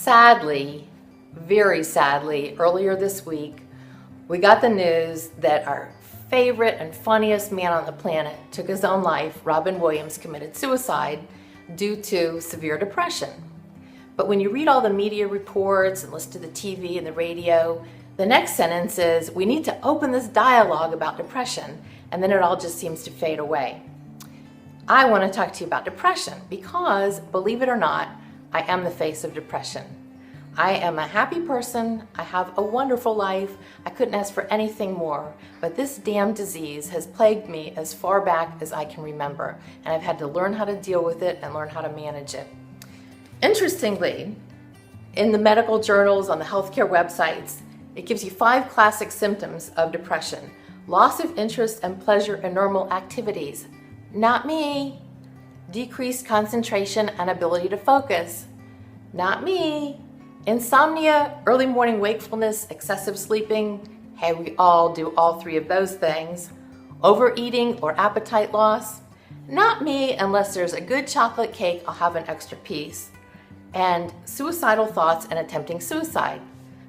Sadly, very sadly, earlier this week, we got the news that our favorite and funniest man on the planet took his own life. Robin Williams committed suicide due to severe depression. But when you read all the media reports and listen to the TV and the radio, the next sentence is, we need to open this dialogue about depression, and then it all just seems to fade away. I want to talk to you about depression because, believe it or not, I am the face of depression. I am a happy person. I have a wonderful life. I couldn't ask for anything more, but this damn disease has plagued me as far back as I can remember, and I've had to learn how to deal with it and learn how to manage it. Interestingly, in the medical journals, on the healthcare websites, it gives you 5 classic symptoms of depression. Loss of interest and pleasure in normal activities. Not me. Decreased concentration and ability to focus. Not me. Insomnia, early morning wakefulness, excessive sleeping. Hey, we all do all 3 of those things. Overeating or appetite loss. Not me, unless there's a good chocolate cake, I'll have an extra piece. And suicidal thoughts and attempting suicide.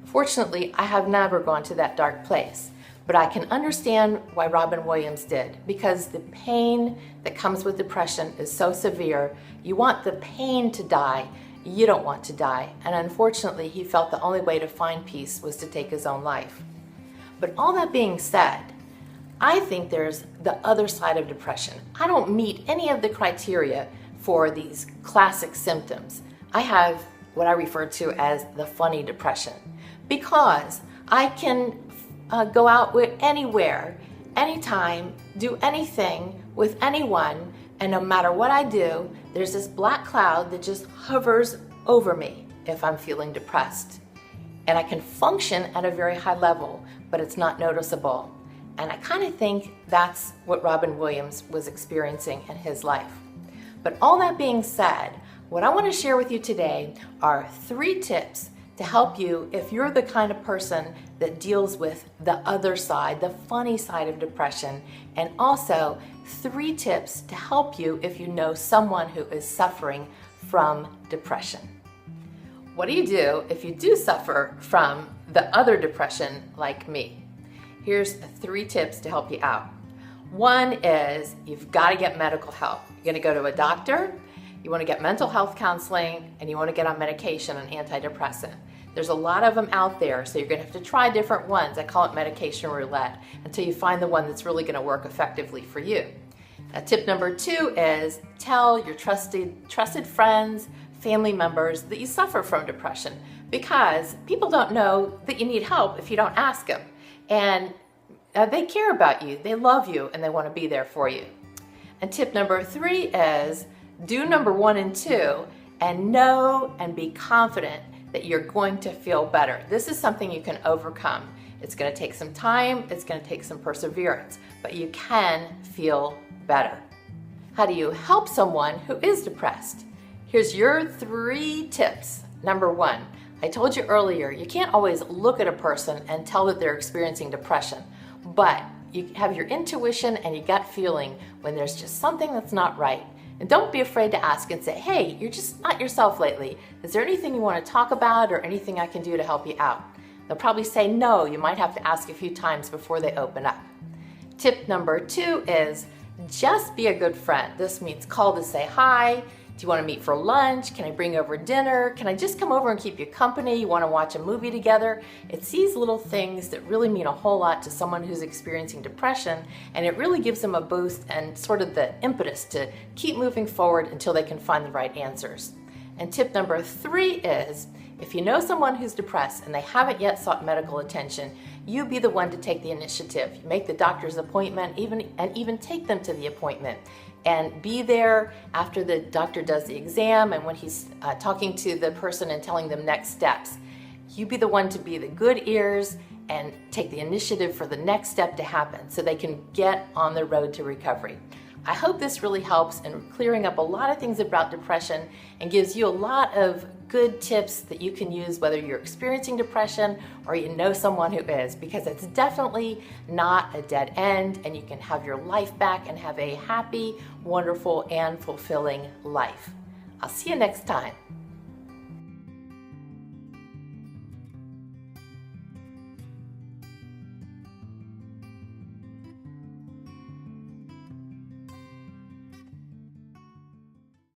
Fortunately, I have never gone to that dark place, but I can understand why Robin Williams did, because the pain that comes with depression is so severe. You want the pain to die. You don't want to die. And unfortunately, he felt the only way to find peace was to take his own life. But all that being said, I think there's the other side of depression. I don't meet any of the criteria for these classic symptoms. I have what I refer to as the funny depression, because I can go out with anywhere, anytime, do anything with anyone, and no matter what I do, there's this black cloud that just hovers over me if I'm feeling depressed. And I can function at a very high level, but it's not noticeable. And I kind of think that's what Robin Williams was experiencing in his life. But all that being said, what I want to share with you today are 3 tips to help you if you're the kind of person that deals with the other side, the funny side of depression, and also 3 tips to help you if you know someone who is suffering from depression. What do you do if you do suffer from the other depression like me? Here's 3 tips to help you out. 1 is you've got to get medical help. You're going to go to a doctor, you want to get mental health counseling, and you want to get on medication, an antidepressant. There's a lot of them out there, so you're going to have to try different ones. I call it medication roulette until you find the one that's really going to work effectively for you. Tip number 2 is tell your trusted friends, family members that you suffer from depression, because people don't know that you need help if you don't ask them. And they care about you, they love you, and they want to be there for you. And tip number 3 is do number 1 and 2 and know and be confident that you're going to feel better. This is something you can overcome. It's going to take some time, it's going to take some perseverance, but you can feel better. How do you help someone who is depressed? Here's your 3 tips. Number 1, I told you earlier, you can't always look at a person and tell that they're experiencing depression, but you have your intuition and your gut feeling when there's just something that's not right. And don't be afraid to ask and say, hey, you're just not yourself lately. Is there anything you want to talk about or anything I can do to help you out? They'll probably say no. You might have to ask a few times before they open up. Tip number 2 is just be a good friend. This means call to say hi. Do you want to meet for lunch? Can I bring over dinner? Can I just come over and keep you company? You want to watch a movie together? It's these little things that really mean a whole lot to someone who's experiencing depression, and it really gives them a boost and sort of the impetus to keep moving forward until they can find the right answers. And tip number 3 is, if you know someone who's depressed and they haven't yet sought medical attention, you be the one to take the initiative. You make the doctor's appointment, even take them to the appointment. And be there after the doctor does the exam and when he's talking to the person and telling them next steps. You be the one to be the good ears and take the initiative for the next step to happen so they can get on the road to recovery. I hope this really helps in clearing up a lot of things about depression and gives you a lot of good tips that you can use whether you're experiencing depression or you know someone who is, because it's definitely not a dead end and you can have your life back and have a happy, wonderful, and fulfilling life. I'll see you next time.